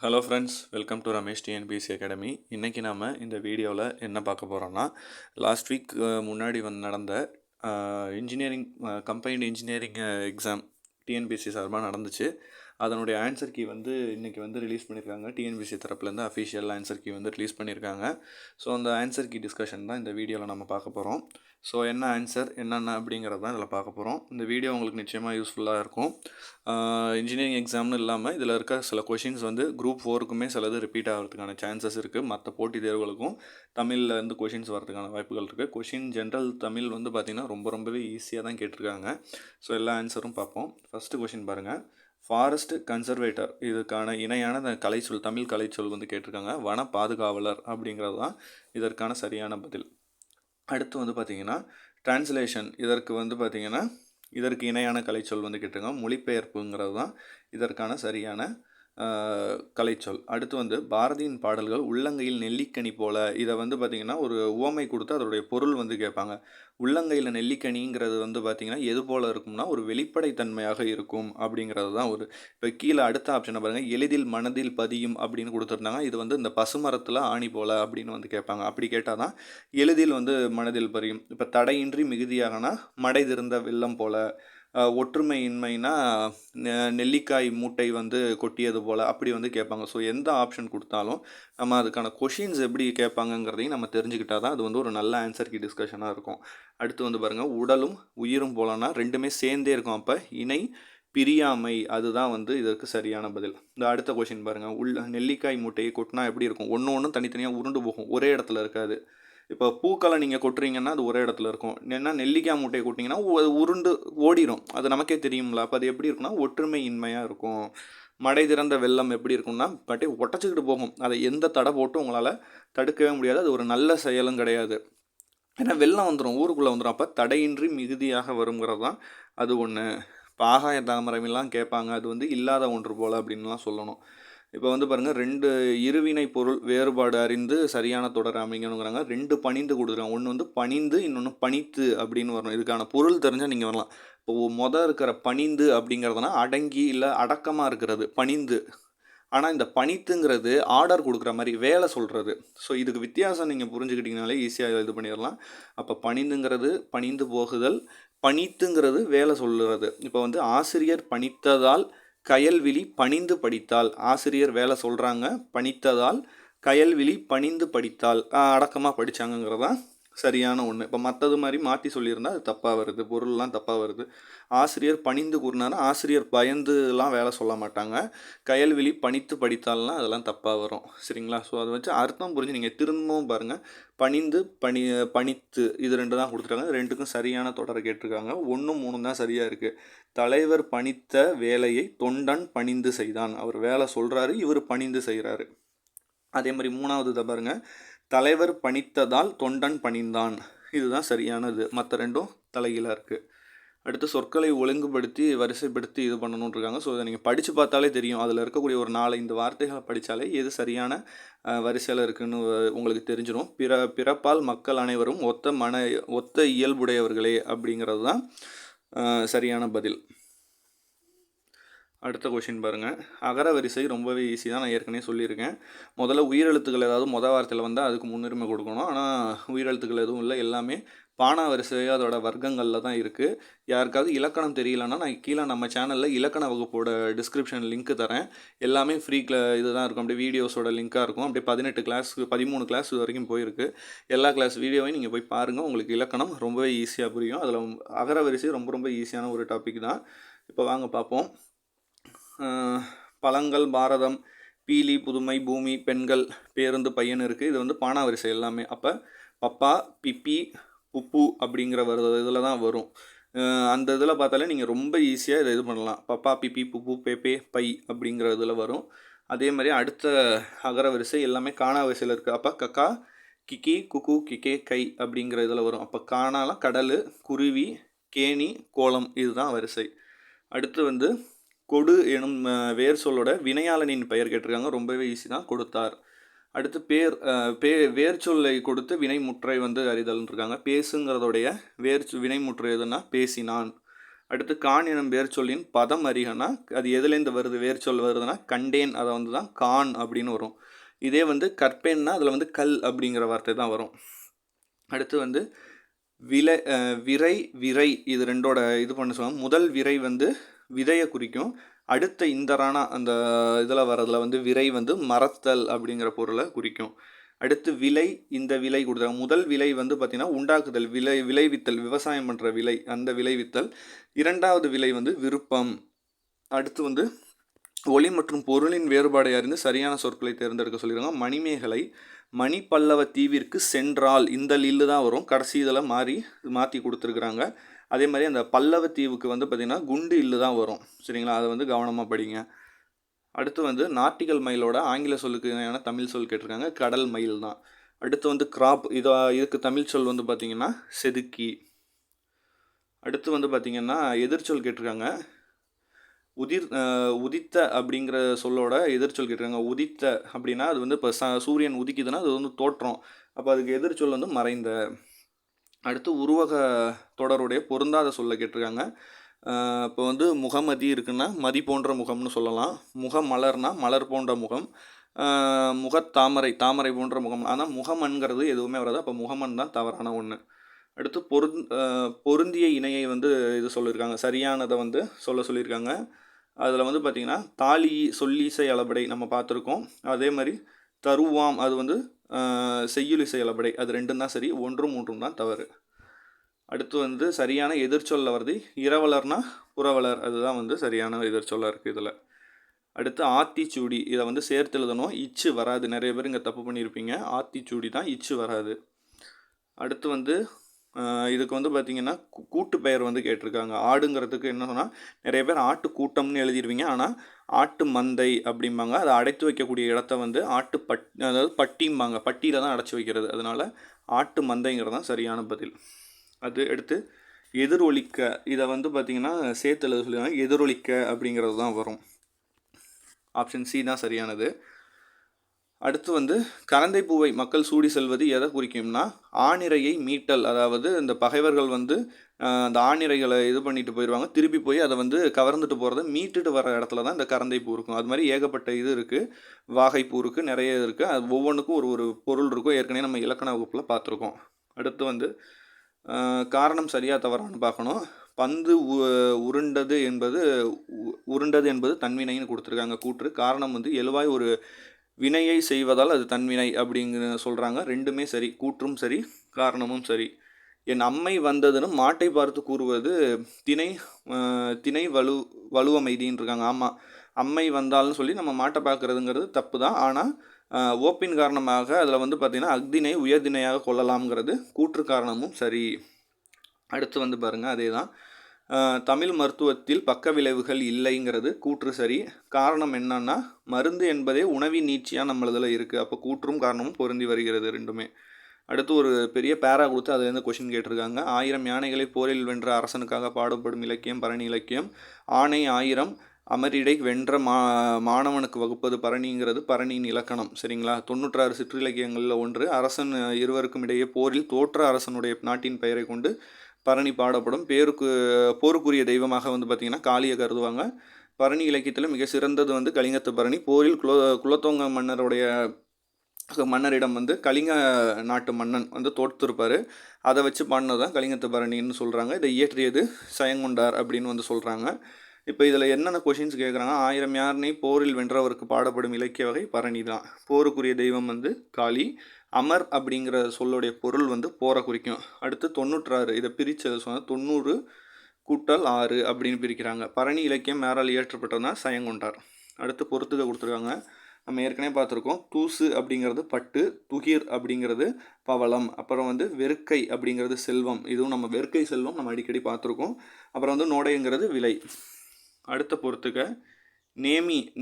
Hello friends, welcome to Ramesh TNPSC academy. இன்றைக்கி நாம் இந்த வீடியோவில் என்ன பார்க்க போகிறோன்னா, லாஸ்ட் வீக் முன்னாடி நடந்த engineering combined engineering exam TNPSC சார்பாக நடந்துச்சு. அதனுடைய ஆன்சர் கீ இன்றைக்கி ரிலீஸ் பண்ணியிருக்காங்க. டிஎன்பிஎஸ்சி தரப்புலேருந்து அஃபிஷியல் ஆன்சர் கீ ரிலீஸ் பண்ணியிருக்காங்க. ஸோ அந்த ஆன்சர் கீ டிஸ்கஷன் தான் இந்த வீடியோவில் நம்ம பார்க்க போகிறோம். ஸோ என்ன ஆன்சர் என்னென்ன அப்படிங்கிறது தான் இதில் பார்க்க போகிறோம். இந்த வீடியோ உங்களுக்கு நிச்சயமாக யூஸ்ஃபுல்லாக இருக்கும். இன்ஜினியரிங் எக்ஸாம்னு இல்லாமல் இதில் இருக்க சில கொஷின்ஸ் குரூப் 4க்குமே சிலது ரிப்பீட் ஆகிறதுக்கான சான்சஸ் இருக்குது. மற்ற போட்டித் தேர்வுகளுக்கும் தமிழில் இருந்து கொஷின்ஸ் வரதுக்கான வாய்ப்புகள் இருக்குது. கொஷின் ஜென்ரல் தமிழ் பார்த்திங்கன்னா ரொம்பவே ஈஸியாக தான் கேட்டிருக்காங்க. ஸோ எல்லா ஆன்சரும் பார்ப்போம். ஃபஸ்ட்டு கொஷின் பாருங்கள். ஃபாரஸ்ட் கன்சர்வேட்டர் இதுக்கான இணையான கலைச்சொல், தமிழ் கலைச்சொல் கேட்டிருக்காங்க. வன பாதுகாவலர் அப்படிங்கிறது தான் இதற்கான சரியான பதில். அடுத்து பார்த்திங்கன்னா டிரான்ஸ்லேஷன், இதற்கு பார்த்திங்கன்னா இதற்கு இணையான கலைச்சொல் கேட்டிருக்காங்க. மொழிபெயர்ப்புங்கிறது தான் இதற்கான சரியான கலைச்சொல். அடுத்து பாரதியின் பாடல்கள் உள்ளங்கையில் நெல்லிக்கனி போல, இதை பார்த்திங்கன்னா ஒரு உவமை கொடுத்து அதோடைய பொருள் கேட்பாங்க. உள்ளங்கையில் நெல்லிக்கனிங்கிறது பார்த்திங்கன்னா எது போல் இருக்கும்னா ஒரு வெளிப்படைத்தன்மையாக இருக்கும் அப்படிங்கிறது தான் இப்போ கீழே அடுத்த ஆப்ஷனை பாருங்கள். எளிதில் மனதில் பதியும் அப்படின்னு கொடுத்துருந்தாங்க. இது இந்த பசுமரத்தில் ஆணி போல் அப்படின்னு கேட்பாங்க. அப்படி கேட்டால் தான் எளிதில் மனதில் பதியும். இப்போ தடையின்றி மிகுதியாகனா மடை திறந்த வெள்ளம் போல், ஒற்றுமையின்மைனா நெல்லிக்காய் மூட்டை கொட்டியது போல் அப்படி கேட்பாங்க. ஸோ எந்த ஆப்ஷன் கொடுத்தாலும் நம்ம அதுக்கான கொஷின்ஸ் எப்படி கேட்பாங்கங்கிறதையும் நம்ம தெரிஞ்சுக்கிட்டால் தான் அது ஒரு நல்ல ஆன்சர் கீ டிஸ்கஷனாக இருக்கும். அடுத்து பாருங்கள். உடலும் உயிரும் போலனா ரெண்டுமே சேர்ந்தே இருக்கும். அப்போ இணை பிரியாமை, அதுதான் இதற்கு சரியான பதில். இந்த அடுத்த கொஷின் பாருங்கள். நெல்லிக்காய் மூட்டையை கொட்டினா எப்படி இருக்கும்? ஒன்று தனித்தனியாக உருண்டு போகும், ஒரே இடத்துல இருக்காது. இப்போ பூக்களை நீங்கள் கொட்டுறீங்கன்னா அது ஒரே இடத்துல இருக்கும். ஏன்னா நெல்லிக்காய் மூட்டையை கொட்டிங்கன்னா உருண்டு ஓடிடும், அது நமக்கே தெரியும்ல. அப்போ அது எப்படி இருக்குன்னா ஒற்றுமை இன்மையாக இருக்கும். மடை திறந்த வெள்ளம் எப்படி இருக்கும்னா பட்டே ஒட்டச்சிக்கிட்டு போகும். அதை எந்த தடை போட்டு உங்களால் தடுக்கவே முடியாது. அது ஒரு நல்ல செயலும் கிடையாது. ஏன்னா வெள்ளம் வந்துடும், ஊருக்குள்ளே வந்துடும். அப்போ தடையின்றி மிகுதியாக வருங்கிறது தான் அது ஒன்று. இப்போ ஆகாய தாமரைலாம் கேட்பாங்க, அது இல்லாத ஒன்று போல் அப்படின்லாம் சொல்லணும். இப்போ பாருங்கள். 2 இருவினை பொருள் வேறுபாடு அறிந்து சரியான தொடர் அமைங்கணுங்கிறாங்க. 2 பணிந்து கொடுக்குறாங்க. ஒன்று பணிந்து, இன்னொன்று பணித்து அப்படின்னு வரணும். இதுக்கான பொருள் தெரிஞ்சால் நீங்கள் வரலாம். இப்போ இருக்கிற பணிந்து அப்படிங்கிறதுனா அடங்கி இல்லை அடக்கமாக இருக்கிறது பணிந்து. ஆனால் இந்த பணித்துங்கிறது ஆர்டர் கொடுக்குற மாதிரி வேலை சொல்கிறது. ஸோ இதுக்கு வித்தியாசம் நீங்கள் புரிஞ்சுக்கிட்டிங்கனாலே ஈஸியாக இது பண்ணிடலாம். அப்போ பணிந்துங்கிறது பணிந்து போகுதல், பணித்துங்கிறது வேலை சொல்லுறது. இப்போ ஆசிரியர் பணித்ததால் கயல்விழி பணிந்து படித்தால், ஆசிரியர் வேலை சொல்கிறாங்க, பணித்ததால் கயல்விழி பணிந்து படித்தால் அடக்கமாக படித்தாங்கங்கிறதான் சரியான ஒன்று. இப்போ மற்றது மாதிரி மாற்றி சொல்லியிருந்தால் அது தப்பாக வருது, பொருள்லாம் தப்பாக வருது. ஆசிரியர் பணிந்து கூறினாலும் ஆசிரியர் பயந்துலாம் வேலை சொல்ல மாட்டாங்க. கயல்விழி பணித்து படித்தால்னால் அதெல்லாம் தப்பாக வரும். சரிங்களா? ஸோ அதை வச்சு அர்த்தம் புரிஞ்சு நீங்கள் திரும்பவும் பாருங்கள். பணிந்து பணித்து இது 2 தான் கொடுத்துருக்காங்க. 2க்கும் சரியான தொடரை கேட்டிருக்காங்க. 1, 3 தான் சரியாக இருக்குது. தலைவர் பணித்த வேலையை தொண்டன் பணிந்து செய்தான். அவர் வேலை சொல்கிறாரு, இவர் பணிந்து செய்கிறாரு. அதே மாதிரி 3வது பாருங்கள். தலைவர் பணித்ததால் தொண்டன் பணிந்தான். இதுதான் சரியானது. மற்ற 2ம் தலைகீழாக இருக்குது. அடுத்து சொற்களை ஒழுங்குபடுத்தி வரிசைப்படுத்தி இது பண்ணணும்னு இருக்காங்க. ஸோ இதை நீங்கள் படித்து பார்த்தாலே தெரியும். அதில் இருக்கக்கூடிய ஒரு 4-5 வார்த்தைகளை படித்தாலே எது சரியான வரிசையில் இருக்குதுன்னு உங்களுக்கு தெரிஞ்சிடும். பிறப்பால் மக்கள் அனைவரும் ஒத்த இயல்புடையவர்களே அப்படிங்கிறது தான் சரியான பதில். அடுத்த கொஷின் பாருங்கள். அகர வரிசை ரொம்பவே ஈஸி தான், நான் ஏற்கனவே சொல்லியிருக்கேன். முதல்ல உயிரெழுத்துக்கள் ஏதாவது வார்த்தையில் வந்தால் அதுக்கு முன்னுரிமை கொடுக்கணும். ஆனால் உயிரெழுத்துக்கள் எதுவும் இல்லை, எல்லாமே பானா வரிசை அதோட வர்க்கங்களில் தான் இருக்குது. யாருக்காவது இலக்கணம் தெரியலன்னா நான் கீழே நம்ம சேனலில் இலக்கண வகுப்போட டிஸ்கிரிப்ஷன் லிங்க் தரேன். எல்லாமே ஃப்ரீ இதுதான் இருக்கும். அப்படியே வீடியோஸோட லிங்காக இருக்கும். அப்படியே 18 கிளாஸ் 13 கிளாஸ் வரைக்கும் போயிருக்கு. எல்லா கிளாஸ் வீடியோவையும் நீங்கள் போய் பாருங்கள். உங்களுக்கு இலக்கணம் ரொம்பவே ஈஸியாக புரியும். அதில் அகர வரிசை ரொம்ப ஈஸியான ஒரு டாபிக் தான். இப்போ வாங்க பார்ப்போம். பழங்கள், பாரதம், பீலி, புதுமை, பூமி, பெண்கள், பேருந்து, பையன் இருக்குது. இது பானா வரிசை எல்லாமே. அப்போ பப்பா, பிப்பி, புப்பு அப்படிங்கிற இதில் தான் வரும். அந்த இதில் பார்த்தாலே நீங்கள் ரொம்ப ஈஸியாக இதை இது பண்ணலாம். பப்பா, பிப்பி, புப்பு, பேப்பே, பை அப்படிங்கிற இதில் வரும். அதே மாதிரி அடுத்த அகர வரிசை எல்லாமே காணா வரிசையில் இருக்குது. அப்போ கக்கா, கிக்கி, குக்கு, கிக்கே, கை அப்படிங்கிற இதில் வரும். அப்போ காணாலாம் கடல், குருவி, கேணி, கோலம், இதுதான் வரிசை. அடுத்து கொடு எனும் வேர் சொல்லோட வினையாளனின் பெயர் கேட்டிருக்காங்க. ரொம்பவே ஈஸி தான், கொடுத்தார். அடுத்து வேர் சொல்லை கொடுத்து வினைமுற்றை அறிதல்னு இருக்காங்க. பேசுங்கிறதோடைய வினைமுற்று எதுனா பேசினான். அடுத்து கான் எனும் வேர்ச்சொல்லின் பதம் அறிகனா அது எதுலேருந்து வருது, வேர்ச்சொல் வருதுன்னா கண்டேன், அதை வந்து தான் கான் அப்படின்னு வரும். இதே வந்து கற்பேன்னா அதில் வந்து கல் அப்படிங்கிற வார்த்தை தான் வரும். அடுத்து வந்து விரை விரை இது ரெண்டோட இது பண்ண சொல்லுவாங்க. முதல் விரை வந்து விதையை குறிக்கும். அடுத்த இந்தரானா அந்த இதில் வர்றதுல வந்து விரை வந்து மறத்தல் அப்படிங்கிற பொருளை குறிக்கும். அடுத்து விலை, இந்த விலை கொடுத்தாங்க. முதல் விலை வந்து பார்த்திங்கன்னா உண்டாக்குதல், விளைவித்தல், விவசாயம் பண்ணுற விலை, அந்த விளைவித்தல். இரண்டாவது விலை வந்து விருப்பம். அடுத்து வந்து ஒளி மற்றும் பொருளின் வேறுபாடை அறிந்து சரியான சொற்களை தேர்ந்தெடுக்க சொல்லிடுறாங்க. மணிமேகலை மணிப்பல்லவ தீவிற்கு சென்றால், இந்த இல்லு தான் வரும், கடைசி இதில் மாற்றி கொடுத்துருக்குறாங்க. அதே மாதிரி அந்த பல்லவ தீவுக்கு வந்து பார்த்திங்கன்னா குண்டு இல்லு தான் வரும். சரிங்களா, அதை வந்து கவனமாக படிங்க. அடுத்து வந்து நாட்டிக்கல் மயிலோட ஆங்கில சொல்லுக்கு இணையான தமிழ் சொல் கேட்டிருக்காங்க. கடல் மயில் தான். அடுத்து வந்து கிராப், இதுக்கு தமிழ் சொல் வந்து பார்த்திங்கன்னா செதுக்கி. அடுத்து வந்து பார்த்திங்கன்னா எதிர்ச்சொல் கேட்டிருக்காங்க. உதித்த அப்படிங்கிற சொல்லோட எதிர்ச்சொல் கேட்டிருக்காங்க. உதித்த அப்படின்னா அது வந்து இப்போ சூரியன் உதிக்குதுன்னா அது வந்து தோற்றம், அப்போ அதுக்கு எதிர்ச்சொல் வந்து மறைந்த. அடுத்து உருவக தொடருடைய பொருந்தாத சொல்ல கேட்டிருக்காங்க. இப்போ வந்து முகமதி இருக்குன்னா மதி போன்ற முகம்னு சொல்லலாம். முகமலர்னா மலர் போன்ற முகம். முகத்தாமரை தாமரை போன்ற முகம். ஆனால் முகமன்கிறது எதுவுமே வராது, அப்போ முகமன் தான் தவறான ஒன்று. அடுத்து பொருந்திய இணையை வந்து இது சொல்லியிருக்காங்க, சரியானதை வந்து சொல்லியிருக்காங்க. அதில் வந்து பார்த்திங்கன்னா தாலி சொல்லீசை அளபடை நம்ம பார்த்துருக்கோம். அதே மாதிரி தருவாம் அது வந்து செய்யுளிசை அளபடை, அது ரெண்டும் தான் சரி, 1 3 தான் தவறு. அடுத்து வந்து சரியான எதிர்ச்சொல்ல வருது இரவலர்னா புறவலர், அதுதான் வந்து சரியான எதிர்ச்சொல்லாக இருக்குது இதில். அடுத்து ஆத்திச்சூடி, இதை வந்து சேர்த்து எழுதணும், இச்சு வராது. நிறைய பேர் இங்கே தப்பு பண்ணியிருப்பீங்க. ஆத்திச்சூடி தான், இச்சு வராது. அடுத்து வந்து இதுக்கு வந்து பார்த்திங்கன்னா கூட்டு பெயர் வந்து கேட்டிருக்காங்க. ஆடுங்கிறதுக்கு என்ன சொன்னால் நிறைய பேர் ஆட்டு கூட்டம்னு எழுதிடுவீங்க, ஆனால் ஆட்டு மந்தை அப்படிம்பாங்க. அதை அடைத்து வைக்கக்கூடிய இடத்த வந்து அதாவது பட்டிம்பாங்க, பட்டியில் தான் அடைச்சி வைக்கிறது, அதனால் ஆட்டு மந்தைங்கிறது தான் சரியான பதில். அது எடுத்து எதிரொலிக்க, இதை வந்து பார்த்திங்கன்னா சேர்த்து எழுத சொல்லிடுவாங்க. எதிரொலிக்க அப்படிங்கிறது தான் வரும். ஆப்ஷன் சி தான் சரியானது. அடுத்து வந்து கரந்தை பூவை மக்கள் சூடி செல்வது எதை குறிக்கும்னா ஆணிரையை மீட்டல், அதாவது இந்த பகைவர்கள் வந்து அந்த ஆணிரைகளை இது பண்ணிட்டு போயிடுவாங்க, திருப்பி போய் அதை வந்து கவர்ந்துட்டு போகிறத மீட்டுட்டு வர இடத்துல தான் இந்த கரந்தை பூ இருக்கும். அது மாதிரி ஏகப்பட்ட இது இருக்குது, வாகைப்பூ இருக்குது, நிறைய இருக்குது. அது ஒவ்வொன்றுக்கும் ஒரு பொருள் இருக்கும், ஏற்கனவே நம்ம இலக்கண வகுப்பில் பார்த்துருக்கோம். அடுத்து வந்து காரணம் சரியாக தவறான்னு பார்க்கணும். பந்து உருண்டது என்பது தன்வினைன்னு கொடுத்துருக்காங்க கூற்று. காரணம் வந்து எழுவாய் ஒரு வினையை செய்வதால் அது தன்வினை அப்படிங்கிற சொல்கிறாங்க. ரெண்டுமே சரி, கூற்றும் சரி காரணமும் சரி. என் அம்மை வந்ததுன்னு மாட்டை பார்த்து கூறுவது திணை வலுவமைதின்னு இருக்காங்க. ஆமாம், அம்மை வந்தால்னு சொல்லி நம்ம மாட்டை பார்க்குறதுங்கிறது தப்பு தான். ஆனால் ஓப்பின் காரணமாக அதில் வந்து பார்த்திங்கன்னா அக்தினை உயர்தினையாக கொள்ளலாம்ங்கிறது கூற்று காரணமும் சரி. அடுத்து வந்து பாருங்கள், அதே தான் தமிழ் மருத்துவத்தில் பக்க விளைவுகள் இல்லைங்கிறது கூற்று சரி. காரணம் என்னன்னா மருந்து என்பதே உணவின் நீட்சியாக நம்மளதில் இருக்குது, அப்போ கூற்றும் காரணமும் பொருந்தி வருகிறது ரெண்டுமே. அடுத்து ஒரு பெரிய பேரா கொடுத்து அதுலேருந்து கொஷின் கேட்டிருக்காங்க. 1000 யானைகளை போரில் வென்ற அரசனுக்காக பாடுபடும் இலக்கியம் பரணி இலக்கியம். ஆணை 1000 அமரிடை வென்ற மாணவனுக்கு வகுப்பது பரணிங்கிறது பரணியின் இலக்கணம். சரிங்களா, 96 சிற்றிலக்கியங்களில் ஒன்று. அரசன் இருவருக்கும் இடையே போரில் தோற்ற அரசனுடைய நாட்டின் பெயரை கொண்டு பரணி பாடப்படும். போருக்குரிய தெய்வமாக வந்து பார்த்திங்கன்னா காளியை கருதுவாங்க. பரணி இலக்கியத்தில் மிக சிறந்தது வந்து கலிங்கத்து பரணி. போரில் குலத்தோங்க மன்னரிடம் வந்து கலிங்க நாட்டு மன்னன் வந்து தோற்றுருப்பார், அதை வச்சு பாடினது தான் கலிங்கத்து பரணின்னு சொல்கிறாங்க. இதை இயற்றியது சயங்கொண்டார் அப்படின்னு வந்து சொல்கிறாங்க. இப்போ இதில் என்னென்ன கொஷின்ஸ் கேட்குறாங்க, 1000 யானை போரில் வென்றவருக்கு பாடப்படும் இலக்கிய வகை பரணி தான். போருக்குரிய தெய்வம் வந்து காளி. அமர் அப்படிங்கிற சொல்லுடைய பொருள் வந்து போரை குறிக்கும். அடுத்து 96, இதை பிரித்து சொன்னால் 90 கூட்டல் 6 அப்படின்னு பிரிக்கிறாங்க. பரணி இலக்கியம் யாரால் இயற்றப்பட்டதுன்னா சயங்கொண்டார். அடுத்து பொறுத்துக்க கொடுத்துருக்காங்க, நம்ம ஏற்கனவே பார்த்துருக்கோம். தூசு அப்படிங்கிறது பட்டு, துகிர் அப்படிங்கிறது பவளம், அப்புறம் வந்து வெறுக்கை அப்படிங்கிறது செல்வம், இதுவும் நம்ம வெறுக்கை செல்வம் நம்ம அடிக்கடி பார்த்துருக்கோம். அப்புறம் வந்து நோடைங்கிறது விலை. அடுத்த பொறுத்துக்க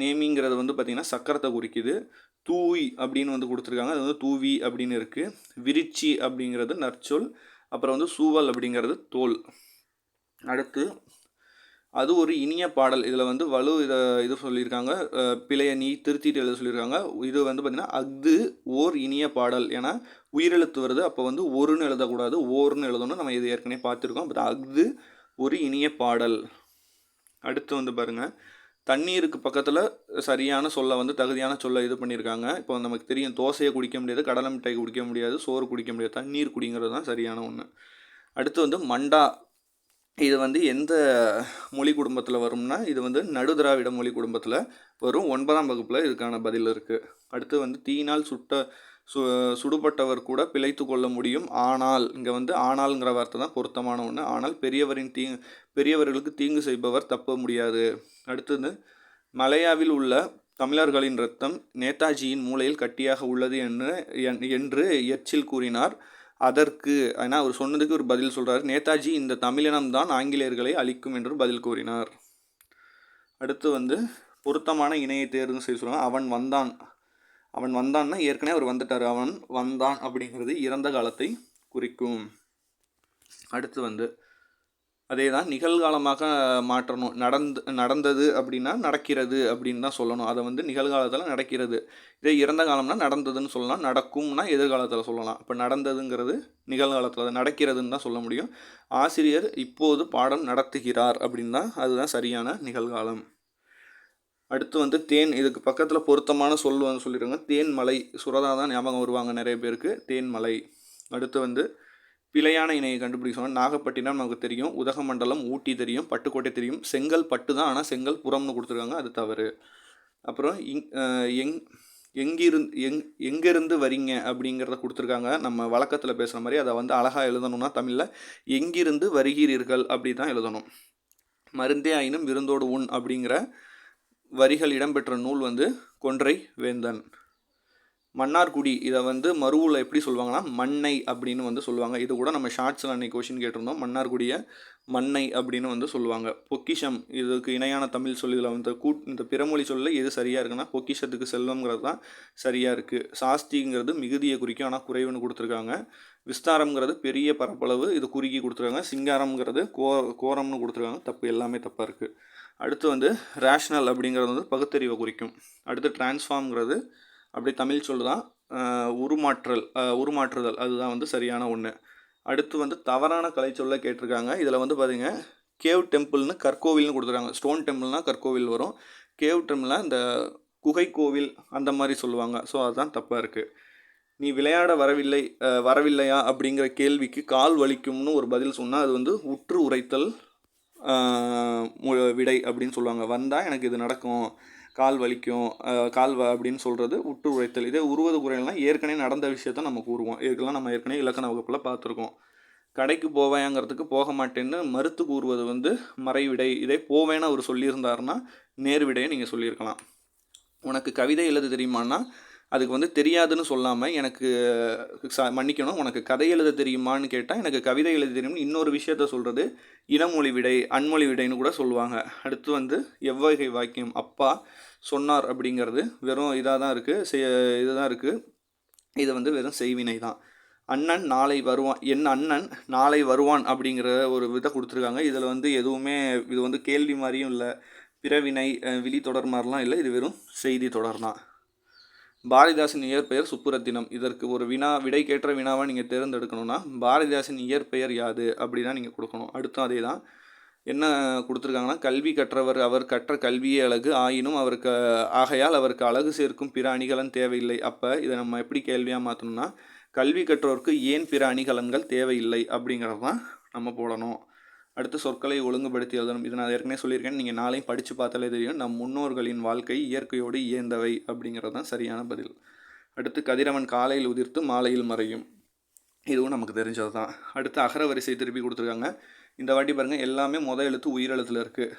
நேமிங்கிறது வந்து பார்த்திங்கன்னா சக்கரத்தை குறிக்குது. தூய் அப்படின்னு வந்து கொடுத்துருக்காங்க, அது வந்து தூவி அப்படின்னு இருக்குது. விரிச்சி அப்படிங்கிறது நற்சொல். அப்புறம் வந்து சூவல் அப்படிங்கிறது தோல். அடுத்து அது ஒரு இனிய பாடல், இதில் வந்து இது சொல்லியிருக்காங்க, பிழையை நீ திருத்திட்டு எழுத சொல்லியிருக்காங்க. இது வந்து பார்த்திங்கன்னா அஃது ஓர் இனிய பாடல், ஏன்னா உயிரெழுத்து வருது, அப்போ வந்து ஒருன்னு எழுதக்கூடாது, ஓர்னு எழுதணும். நம்ம இது ஏற்கனவே பார்த்துருக்கோம். அப்போ அஃது ஒரு இனிய பாடல். அடுத்து வந்து பாருங்கள், தண்ணீருக்கு பக்கத்தில் சரியான சொல்லை வந்து தகுதியான சொல்லை இது பண்ணியிருக்காங்க. இப்போ நமக்கு தெரியும், தோசையை குடிக்க முடியாது, கடலை மிட்டாய் குடிக்க முடியாது, சோறு குடிக்க முடியாது, தண்ணீர் குடிங்கிறது தான் சரியான ஒன்று. அடுத்து வந்து மண்டா. இது வந்து எந்த மொழி குடும்பத்தில் வரும்னா, இது வந்து நடுதிராவிட மொழி குடும்பத்தில் வரும். 9ஆம் வகுப்பில் இதுக்கான பதில் இருக்குது. அடுத்து வந்து தீயினால் சுடுபட்டவர் கூட பிழைத்து கொள்ள முடியும். ஆனால் இங்கே வந்து ஆனால்ங்கிற வார்த்தை தான் பொருத்தமான ஒன்று. ஆனால் பெரியவர்களுக்கு தீங்கு செய்பவர் தப்ப முடியாது. அடுத்தது, மலையாவில் உள்ள தமிழர்களின் இரத்தம் நேதாஜியின் மூளையில் கட்டியாக உள்ளது என்று எச்சில் கூறினார். அதற்கு ஏன்னா அவர் சொன்னதுக்கு ஒரு பதில் சொல்கிறார். நேதாஜி இந்த தமிழினம்தான் ஆங்கிலேயர்களை அழிக்கும் என்று பதில் கூறினார். அடுத்து வந்து பொருத்தமான இணையை தேர்வு செய்ய சொல்லுவாங்க. அவன் வந்தான்னா ஏற்கனவே அவர் வந்துட்டார். அவன் வந்தான் அப்படிங்கிறது இறந்த காலத்தை குறிக்கும். அடுத்து வந்து அதே தான் நிகழ்காலமாக மாற்றணும். நடந்தது அப்படின்னா நடக்கிறது அப்படின்னு தான் சொல்லணும். அதை வந்து நிகழ்காலத்தில் நடக்கிறது. இதே இறந்த காலம்னா நடந்ததுன்னு சொல்லலாம். நடக்கும்னா எதிர்காலத்தில் சொல்லலாம். இப்போ நடந்ததுங்கிறது நிகழ்காலத்தில், அது நடக்கிறதுன்னு தான் சொல்ல முடியும். ஆசிரியர் இப்போது பாடம் நடத்துகிறார் அப்படின்னா அதுதான் சரியான நிகழ்காலம். அடுத்து வந்து தேன். இதுக்கு பக்கத்தில் பொருத்தமான சொல் வந்து சொல்லிடுங்க. தேன்மலை. சுரதா தான் ஞாபகம் வருவாங்க நிறைய பேருக்கு. தேன்மலை. அடுத்து வந்து பிழையான இணையை கண்டுபிடிக்க சொன்னால், நாகப்பட்டினம் நமக்கு தெரியும், உதகமண்டலம் ஊட்டி தெரியும், பட்டுக்கோட்டை தெரியும். செங்கல் பட்டு தான், ஆனால் செங்கல் புறம்னு கொடுத்துருக்காங்க, அது தவறு. அப்புறம் எங்கிருந்து வரீங்க அப்படிங்கிறத கொடுத்துருக்காங்க. நம்ம வழக்கத்தில் பேசுகிற மாதிரி அதை வந்து அழகாக எழுதணும்னா தமிழில் எங்கிருந்து வருகிறீர்கள் அப்படி தான் எழுதணும். மருந்தே ஆயினும் விருந்தோடு உண் அப்படிங்கிற வரிகள் இடம்பெற்ற நூல் வந்து கொன்றை வேந்தன். மன்னார்குடி. இதை வந்து மருவில் எப்படி சொல்லுவாங்கன்னா மண்ணை அப்படின்னு வந்து சொல்லுவாங்க. இது கூட நம்ம ஷார்ட்ஸில் அன்றைக்கி கொஷின் கேட்டிருந்தோம். மன்னார்குடியை மண்ணை அப்படின்னு வந்து சொல்லுவாங்க. பொக்கிஷம். இதுக்கு இணையான தமிழ் சொல் இதில் வந்து இந்த பிறமொழி சொல்ல எது சரியாக இருக்குன்னா பொக்கிஷத்துக்கு செல்வம்ங்கிறது தான் சரியாக இருக்குது. சாஸ்திங்கிறது மிகுதியை குறிக்கும், ஆனால் குறைவுன்னு கொடுத்துருக்காங்க. விஸ்தாரம்ங்கிறது பெரிய பரப்பளவு, இது குறுகி கொடுத்துருக்காங்க. சிங்காரம்ங்கிறது கோரம்னு கொடுத்துருக்காங்க. தப்பு, எல்லாமே தப்பாக இருக்குது. அடுத்து வந்து ரேஷ்னல் அப்படிங்கிறது வந்து பகுத்தறிவை குறிக்கும். அடுத்து டிரான்ஸ்ஃபார்ம்ங்கிறது அப்படி தமிழ் சொல் தான். உருமாற்றுதல் அதுதான் வந்து சரியான ஒன்று. அடுத்து வந்து தவறான கலை சொல்ல கேட்டிருக்காங்க. இதில் வந்து பார்த்திங்க, கேவ் டெம்பிள்னு கற்கோவில்னு கொடுத்துருக்காங்க. ஸ்டோன் டெம்பிள்னால் கற்கோவில் வரும். கேவ் டெம்பிள்னால் இந்த குகை கோவில் அந்த மாதிரி சொல்லுவாங்க. ஸோ அதுதான் தப்பாக இருக்குது. நீ விளையாட வரவில்லையா அப்படிங்கிற கேள்விக்கு கால் வலிக்கும்னு ஒரு பதில் சொன்னால் அது வந்து உற்று உரைத்தல் விடை அப்படின்னு சொல்லுவாங்க. வந்தால் எனக்கு இது நடக்கும், கால் வலிக்கும், அப்படின்னு சொல்கிறது உற்று உரைத்தல். இதே உருவது குறையல்னால் ஏற்கனவே நடந்த விஷயத்த நம்ம கூறுவோம். இதுக்கெல்லாம் நம்ம ஏற்கனவே இலக்கண வகுப்பில் பார்த்துருக்கோம். கடைக்கு போவேங்கிறதுக்கு போக மாட்டேன்னு மறுத்து கூறுவது வந்து மறைவிடை. இதே போவேன்னு அவர் சொல்லியிருந்தாருன்னா நேர்விடையை நீங்கள் சொல்லியிருக்கலாம். உனக்கு கவிதை எழுத தெரியுமான்னா அதுக்கு வந்து தெரியாதுன்னு சொல்லாமல் எனக்கு மன்னிக்கணும், உனக்கு கதை எழுத தெரியுமான்னு கேட்டால் எனக்கு கவிதை எழுத தெரியும்னு இன்னொரு விஷயத்த சொல்கிறது இனமொழி விடை, அன்மொழி விடைன்னு கூட சொல்லுவாங்க. அடுத்து வந்து எவ்வகை வாக்கியம். அப்பா சொன்னார் அப்படிங்கிறது வெறும் இதாக தான் இருக்குது, இதுதான் இருக்குது. இது வந்து வெறும் செய்வினை தான். அண்ணன் நாளை வருவான், என் அண்ணன் நாளை வருவான் அப்படிங்கிற ஒரு விதை கொடுத்துருக்காங்க. இதில் வந்து எதுவுமே இது வந்து கேள்வி மாதிரியும் இல்லை, பிறவினை விழி தொடர் மாதிரிலாம் இல்லை. இது வெறும் செய்தி தொடர் தான். பாரதிதாசன் இயற்பெயர் சுப்புரத்தினம். இதற்கு ஒரு விடைக்கேற்ற வினாவை நீங்கள் தேர்ந்தெடுக்கணும்னா பாரதிதாசன் இயற்பெயர் யாது அப்படி தான் நீங்கள் கொடுக்கணும். அடுத்தும் அதே தான். என்ன கொடுத்துருக்காங்கன்னா, கல்வி கற்றவர் அவர் கற்ற கல்வியே அழகு ஆயினும் ஆகையால் அவருக்கு அழகு சேர்க்கும் பிற அணிகலன் தேவையில்லை. அப்போ இதை நம்ம எப்படி கேள்வியாக மாற்றணும்னா, கல்வி கற்றோருக்கு ஏன் பிற அணிகலன்கள் தேவையில்லை அப்படிங்கிறது தான் நம்ம போடணும். அடுத்து சொற்களை ஒழுங்குபடுத்தி எழுதணும். இது நான் ஏற்கனவே சொல்லியிருக்கேன், நீங்கள் நாளையும் படித்து பார்த்தாலே தெரியும். நம் முன்னோர்களின் வாழ்க்கை இயற்கையோடு இயந்தவை அப்படிங்கிறது தான் சரியான பதில். அடுத்து கதிரவன் காலையில் உதிர்த்து மாலையில் மறையும். இதுவும் நமக்கு தெரிஞ்சது தான். அடுத்து அகர வரிசை திருப்பி கொடுத்துருக்காங்க. இந்த வாட்டி பாருங்கள், எல்லாமே எழுத்து உயிரெழுத்தில் இருக்குது.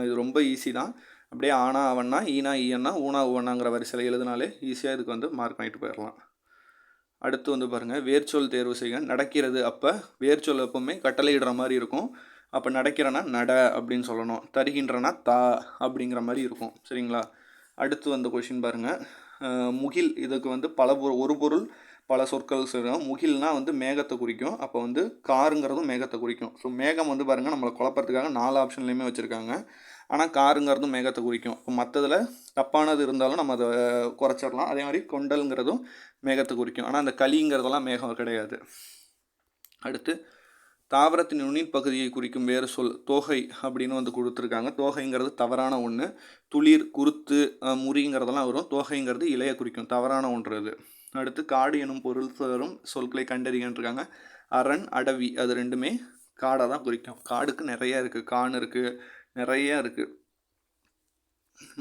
இது ரொம்ப ஈஸி தான். அப்படியே ஆனா அவன்னா, ஈனா ஈயன்னா, ஊனா ஊவனாங்கிற வரிசையில் எழுதினாலே ஈஸியாக இதுக்கு வந்து மார்க் வாங்கிட்டு போயிடலாம். அடுத்து வந்து பாருங்கள், வேர்ச்சொல் தேர்வு செய்ய. நடக்கிறது. அப்போ வேர்ச்சொல் எப்பவுமே கட்டளையிடுற மாதிரி இருக்கும். அப்போ நடக்கிறனா நட அப்படின்னு சொல்லணும். தருகின்றனா தா அப்படிங்கிற மாதிரி இருக்கும். சரிங்களா? அடுத்து வந்த கொஷின் பாருங்கள், முகில். இதுக்கு வந்து ஒரு பொருள் பல சொற்கள் சொல்கிறோம். முகில்னால் வந்து மேகத்தை குறிக்கும். அப்போ வந்து காருங்கிறதும் மேகத்தை குறிக்கும். ஸோ மேகம் வந்து பாருங்கள், நம்மளை குழப்பறதுக்காக 4 ஆப்ஷன்லேயுமே வச்சுருக்காங்க. ஆனால் காருங்கிறதும் மேகத்தை குறிக்கும். இப்போ மற்றதில் தப்பானது இருந்தாலும் நம்ம அதை குறைச்சிடலாம். அதே மாதிரி கொண்டல்ங்கிறதும் மேகத்தை குறிக்கும். ஆனால் அந்த களிங்கிறதெல்லாம் மேகம் கிடையாது. அடுத்து தாவரத்தின் நுனின் பகுதியை குறிக்கும் வேறு சொல் தோகை அப்படின்னு வந்து கொடுத்துருக்காங்க. தோகைங்கிறது தவறான ஒன்று. துளிர், குருத்து, முறிங்கிறதெல்லாம் வரும். தோகைங்கிறது இலையை குறிக்கும், தவறான ஒன்று அது. அடுத்து காடு எனும் பொருள் தரும் சொற்களை கண்டறிகின்றிருக்காங்க. அரண், அடவி, அது ரெண்டுமே காடை தான் குறிக்கும். காடுக்கு நிறைய இருக்குது, கான் இருக்குது, நிறைய இருக்குது.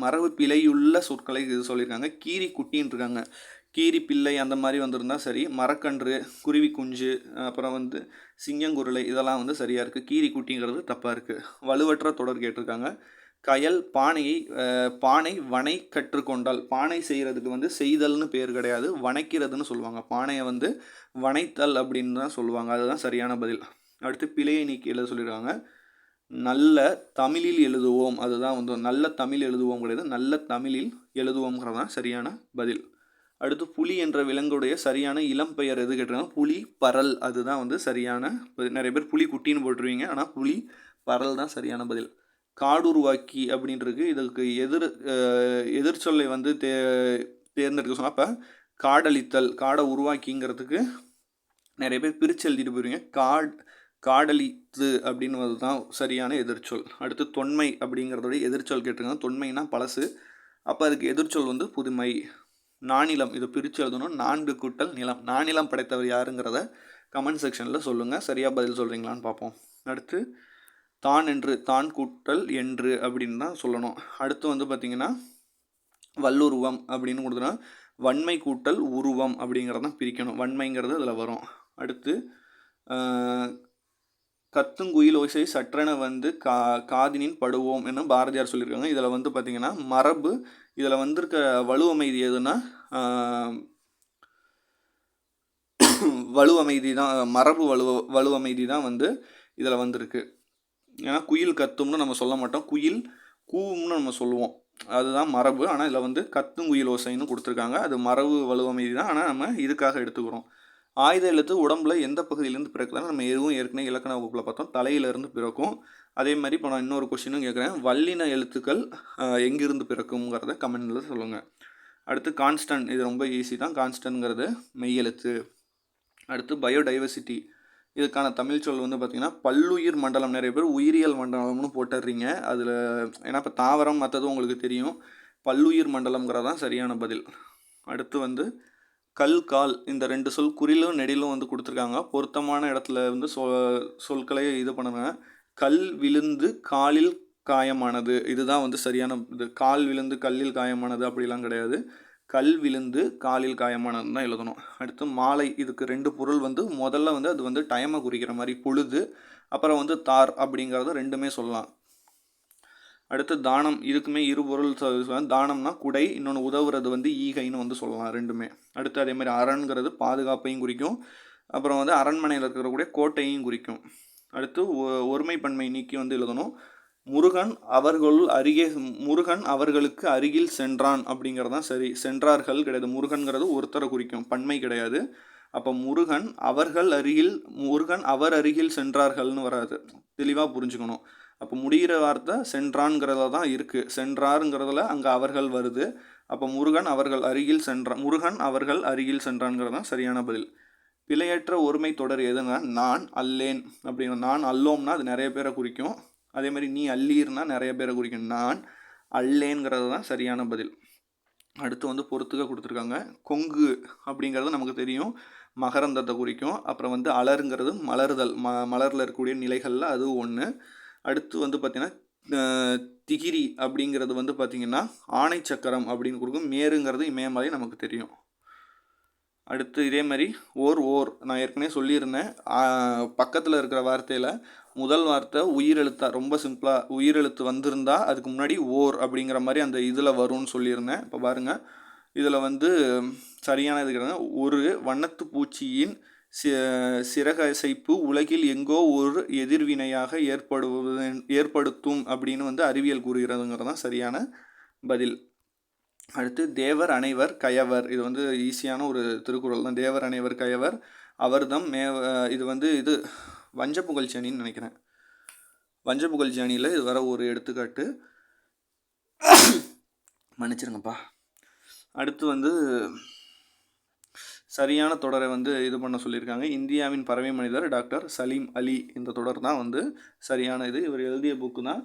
மரபு பிழையுள்ள சொற்களை இது சொல்லியிருக்காங்க. கீரி குட்டின்னு இருக்காங்க. கீரி பிள்ளை அந்த மாதிரி வந்திருந்தால் சரி. மரக்கன்று, குருவி குஞ்சு, அப்புறம் வந்து சிங்கங்குருளை, இதெல்லாம் வந்து சரியாக இருக்குது. கீரி குட்டிங்கிறது தப்பாக இருக்குது. வலுவற்ற தொடர் கேட்டிருக்காங்க. கயல், பானை வனை கற்றுக்கொண்டால். பானை செய்கிறதுக்கு வந்து செய்தல்னு பேர் கிடையாது, வனைக்கிறதுன்னு சொல்லுவாங்க. பானையை வந்து வனைத்தல் அப்படின்னு தான் சொல்லுவாங்க. அதுதான் சரியான பதில். அடுத்து பிழையை நீக்கி எழுத சொல்லியிருக்காங்க. நல்ல தமிழில் எழுதுவோம், அதுதான் வந்து நல்ல தமிழ் எழுதுவோம் கிடையாது, நல்ல தமிழில் எழுதுவோங்கிறது தான் சரியான பதில். அடுத்து புலி என்ற விலங்குடைய சரியான இளம் பெயர் எது கேட்டிருக்காங்க. புலி பரல், அதுதான் வந்து சரியான பதில். நிறைய பேர் புலி குட்டின்னு போட்டுருவீங்க, ஆனால் புலி பரல் தான் சரியான பதில். காடுருவாக்கி அப்படின்றது இதுக்கு எதிர்ச்சொல்லை வந்து தேர்ந்தெடுக்க சொன்னால், அப்போ காடழித்தல், காடை உருவாக்கிங்கிறதுக்கு நிறைய பேர் பிரித்து எழுதிட்டு போயிருவீங்க. காடழித்து அப்படின்னு தான் சரியான எதிர்ச்சொல். அடுத்து தொன்மை அப்படிங்கிறதோடைய எதிர்ச்சொல் கேட்டிருக்காங்க. தொன்மைனா பழசு, அப்போ அதுக்கு எதிர்ச்சொல் வந்து புதுமை. நானிலம், இதை பிரித்து எழுதணும். 4 கூட்டல் நிலம். நானிலம் படைத்தவர் யாருங்கிறத கமெண்ட் செக்ஷனில் சொல்லுங்கள். சரியாக பதில் சொல்கிறீங்களான்னு பார்ப்போம். அடுத்து தான் என்று, தான் கூட்டல் என்று அப்படின்னு தான் சொல்லணும். அடுத்து வந்து பார்த்திங்கன்னா வல்லுருவம் அப்படின்னு கொடுத்தோன்னா வன்மை கூட்டல் உருவம் அப்படிங்கிறதான் பிரிக்கணும். வன்மைங்கிறது அதில் வரும். அடுத்து கத்துங்குயில் ஓசை சற்றென வந்து காதினின் படுவோம் என்று பாரதியார் சொல்லியிருக்காங்க. இதில் வந்து பார்த்திங்கன்னா மரபு, இதில் வந்திருக்க வலுவமைதி எதுனா வலுவமைதி தான், மரபு வலுவமைதி தான் வந்து இதில் வந்திருக்கு. ஏன்னா குயில் கத்தும்னு நம்ம சொல்ல மாட்டோம், குயில் கூவும்னு நம்ம சொல்லுவோம், அதுதான் மரபு. ஆனால் இதில் வந்து கத்துங்குயில் ஓசைன்னு கொடுத்துருக்காங்க, அது மரபு வலுவமைதி தான். ஆனால் நம்ம இதுக்காக எடுத்துக்கிறோம். ஆயுத எழுத்து உடம்புல எந்த பகுதியிலேருந்து பிறக்குதுன்னா, நம்ம எதுவும் ஏற்கனவே இலக்கண வகுப்பில் பார்த்தோம், தலையிலேருந்து பிறக்கும். அதே மாதிரி இப்போ நான் இன்னொரு கொஸ்டினும் கேட்குறேன். வல்லின எழுத்துக்கள் எங்கிருந்து பிறக்குங்கிறத கமெண்டில் சொல்லுங்கள். அடுத்து கான்ஸ்டன்ட், இது ரொம்ப ஈஸி தான். கான்ஸ்டன்ட்ங்கிறது மெய் எழுத்து. அடுத்து பயோடைவர்சிட்டி, இதுக்கான தமிழ் சொல் வந்து பார்த்திங்கன்னா பல்லுயிர் மண்டலம். நிறைய பேர் உயிரியல் மண்டலம்னு போட்டுடுறீங்க அதில், ஏன்னா இப்போ தாவரம் மற்றதும் உங்களுக்கு தெரியும். பல்லுயிர் மண்டலம்ங்கிறதான் சரியான பதில். அடுத்து வந்து கல், கால், இந்த 2 சொல் குறிலும் நெடிலும் வந்து கொடுத்துருக்காங்க. பொருத்தமான இடத்துல வந்து சொற்களை இது பண்ணுங்க. கல் விழுந்து காலில் காயமானது, இதுதான் வந்து சரியான இது. கால் விழுந்து கல்லில் காயமானது அப்படிலாம் கிடையாது, கல் விழுந்து காலில் காயமானது தான் எழுதணும். அடுத்து மாலை, இதுக்கு 2 பொருள் வந்து முதல்ல வந்து அது வந்து டைமை குறிக்கிற மாதிரி பொழுது, அப்புறம் வந்து தார் அப்படிங்கிறத ரெண்டுமே சொல்லலாம். அடுத்து தானம், இதுக்குமே 2 பொருள் சொல்லலாம். தானம்னா குடை, இன்னொன்று உதவுறது வந்து ஈகைன்னு வந்து சொல்லலாம், ரெண்டுமே. அடுத்து அதே மாதிரி அரண்கிறது பாதுகாப்பையும் குறிக்கும், அப்புறம் வந்து அரண்மனையில் இருக்கக்கூடிய கோட்டையும் குறிக்கும். அடுத்து ஒருமைப்பன்மை நீக்கி வந்து எழுதணும். முருகன் அவர்களுக்கு அருகில் சென்றான் அப்படிங்கிறதான் சரி. சென்றார்கள் கிடையாது, முருகன்கிறது ஒருத்தரை குறிக்கும், பன்மை கிடையாது. அப்போ முருகன் அவர் அருகில் சென்றார்கள்னு வராது, தெளிவாக புரிஞ்சுக்கணும். அப்போ முடிகிற வார்த்தை சென்றான்ங்கிறத தான் இருக்குது, சென்றாருங்கிறதுல அங்கே அவர்கள் வருது. அப்போ முருகன் அவர்கள் அருகில் சென்றான்ங்கிறது தான் சரியான பதில். பிழையற்ற ஒருமை தொடர் எதுனா நான் அல்லேன் அப்படிங்கிற. நான் அல்லோம்னா அது நிறைய பேரை குறிக்கும், அதே மாதிரி நீ அல்லீர்னா நிறைய பேரை குறிக்கும். நான் அல்லேங்கிறது தான் சரியான பதில். அடுத்து வந்து பொறுத்துக்க கொடுத்துருக்காங்க. கொங்கு அப்படிங்கிறது நமக்கு தெரியும், மகரந்தத்தை குறிக்கும். அப்புறம் வந்து அலருங்கிறது மலர்தல், மலரில் இருக்கக்கூடிய நிலைகளில் அது ஒன்று. அடுத்து வந்து பார்த்திங்கன்னா திகிரி அப்படிங்கிறது வந்து பார்த்திங்கன்னா ஆணை சக்கரம் அப்படின்னு கொடுக்கும். மேருங்கிறது இமயமலை நமக்கு தெரியும். அடுத்து இதே மாதிரி நான் ஏற்கனவே சொல்லியிருந்தேன், பக்கத்தில் இருக்கிற வார்த்தையில் முதல் வார்த்தை உயிரெழுத்தா, ரொம்ப சிம்பிளாக உயிரெழுத்து வந்திருந்தால் அதுக்கு முன்னாடி அப்படிங்கிற மாதிரி அந்த இதில் வரும்னு சொல்லியிருந்தேன். இப்போ பாருங்கள், இதில் வந்து சரியான இதுக்கிறாங்க. ஒரு வண்ணத்து பூச்சியின் சிறகசைப்பு உலகில் எங்கோ ஒரு எதிர்வினையாக ஏற்படுத்தும் அப்படின்னு வந்து அறிவியல் கூறுகிறதுங்கிறது தான் சரியான பதில். அடுத்து தேவர் அனைவர் கயவர், இது வந்து ஈஸியான ஒரு திருக்குறள் தான். தேவர் அனைவர் கயவர் அவர்தம் இது வந்து இது வஞ்ச புகழ்ச்சி அணின்னு நினைக்கிறேன். வஞ்ச புகழ்ச்சி அணியில் இது வர ஒரு எடுத்துக்காட்டு, மன்னிச்சிருங்கப்பா. அடுத்து வந்து சரியான தொடரை வந்து இது பண்ண சொல்லியிருக்காங்க. இந்தியாவின் பறவை மனிதர் டாக்டர் சலீம் அலி. இந்த தொடர் தான் வந்து சரியான இது. இவர் எழுதிய புக்கு தான்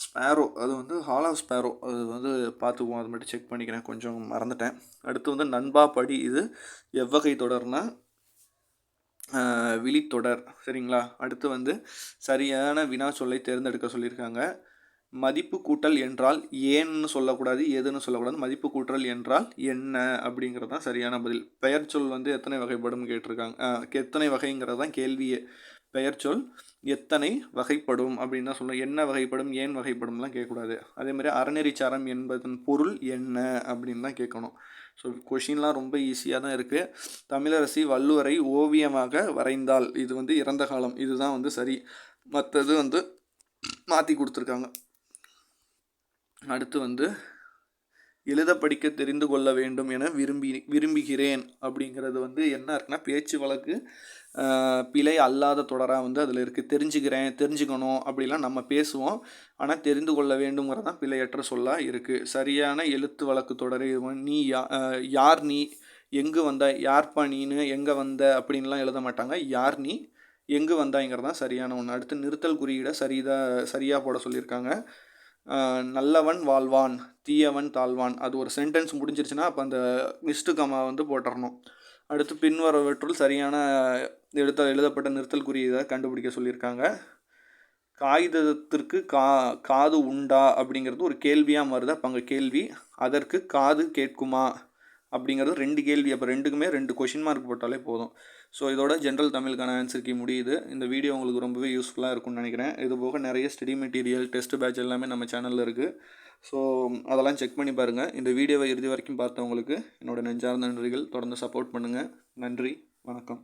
ஸ்பேரோ. அது வந்து ஹால் ஆஃப் ஸ்பேரோ. அது வந்து பார்த்துக்குவோம், அது மட்டும் செக் பண்ணிக்கிறேன், கொஞ்சம் மறந்துட்டேன். அடுத்து வந்து நண்பா படி. இது எவ்வகை தொடர்னா விழித்தொடர். சரிங்களா. அடுத்து வந்து சரியான வினா சொல்லை தேர்ந்தெடுக்க சொல்லியிருக்காங்க. மதிப்பு கூட்டல் என்றால் ஏன்னு சொல்லக்கூடாது, எதுன்னு சொல்லக்கூடாது. மதிப்பு கூட்டல் என்றால் என்ன அப்படிங்கிறது தான் சரியான பதில். பெயர் சொல் வந்து எத்தனை வகைப்படும் கேட்டிருக்காங்க. எத்தனை வகைங்கிறது தான் கேள்வியே. பெயர் சொல் எத்தனை வகைப்படும் அப்படின்னு தான் சொல்லணும். என்ன வகைப்படும், ஏன் வகைப்படும்லாம் கேட்கக்கூடாது. அதேமாதிரி அறநெறிச்சாரம் என்பதன் பொருள் என்ன அப்படின்னு தான் கேட்கணும். ஸோ கொஷின்லாம் ரொம்ப ஈஸியாக தான் இருக்குது. தமிழரசி வள்ளுவரை ஓவியமாக வரைந்தால். இது வந்து இறந்த காலம். இதுதான் வந்து சரி. மற்றது வந்து மாற்றி கொடுத்துருக்காங்க. அடுத்து வந்து எழுத படிக்க தெரிந்து கொள்ள வேண்டும் என விரும்புகிறேன் அப்படிங்கிறது வந்து என்ன இருக்குன்னா, பேச்சு வழக்கு பிழை அல்லாத தொடராக வந்து அதில் இருக்குது. தெரிஞ்சுக்கணும் அப்படிலாம் நம்ம பேசுவோம். ஆனால் தெரிந்து கொள்ள வேண்டுங்கிறது தான் பிழையற்ற சொல்லாக இருக்குது. சரியான எழுத்து வழக்கு தொடர் நீ யார் நீ, எங்கு வந்த, யார்ப்பா நீனு, எங்கே வந்த அப்படின்லாம் எழுத மாட்டாங்க. யார் நீ, எங்கு வந்தாங்கிறது தான் சரியான ஒன்று. அடுத்து நிறுத்தல் குறியீடை சரியாக போட சொல்லியிருக்காங்க. நல்லவன் வாழ்வான், தீயவன் தாழ்வான். அது ஒரு சென்டென்ஸ் முடிஞ்சிருச்சுன்னா அப்போ அந்த மிஸ்டு கமா வந்து போட்டுறணும். அடுத்து பின்வரவற்றுள் சரியான எழுதப்பட்ட நிறுத்தல் குறியீடை கண்டுபிடிக்க சொல்லியிருக்காங்க. காகிதத்திற்கு காது உண்டா அப்படிங்கிறது ஒரு கேள்வியாக வருது. அப்போ அங்கே கேள்வி. அதற்கு காது கேட்குமா அப்படிங்கிறது 2 கேள்வி. அப்போ 2க்குமே 2 கொஷின் மார்க் போட்டாலே போதும். ஸோ இதோட ஜென்ரல் தமிழுக்கான ஆன்சர் கீ முடியுது. இந்த வீடியோ உங்களுக்கு ரொம்பவே யூஸ்ஃபுல்லாக இருக்கும்னு நினைக்கிறேன். இது போக நிறைய ஸ்டடி மெட்டீரியல், டெஸ்ட் பேட்ச் எல்லாமே நம்ம சேனலில் இருக்குது. ஸோ அதெல்லாம் செக் பண்ணி பாருங்கள். இந்த வீடியோவை இறுதி வரைக்கும் பார்த்தவங்களுக்கு என்னோட நெஞ்சார்ந்த நன்றிகள். தொடர்ந்து சப்போர்ட் பண்ணுங்கள். நன்றி, வணக்கம்.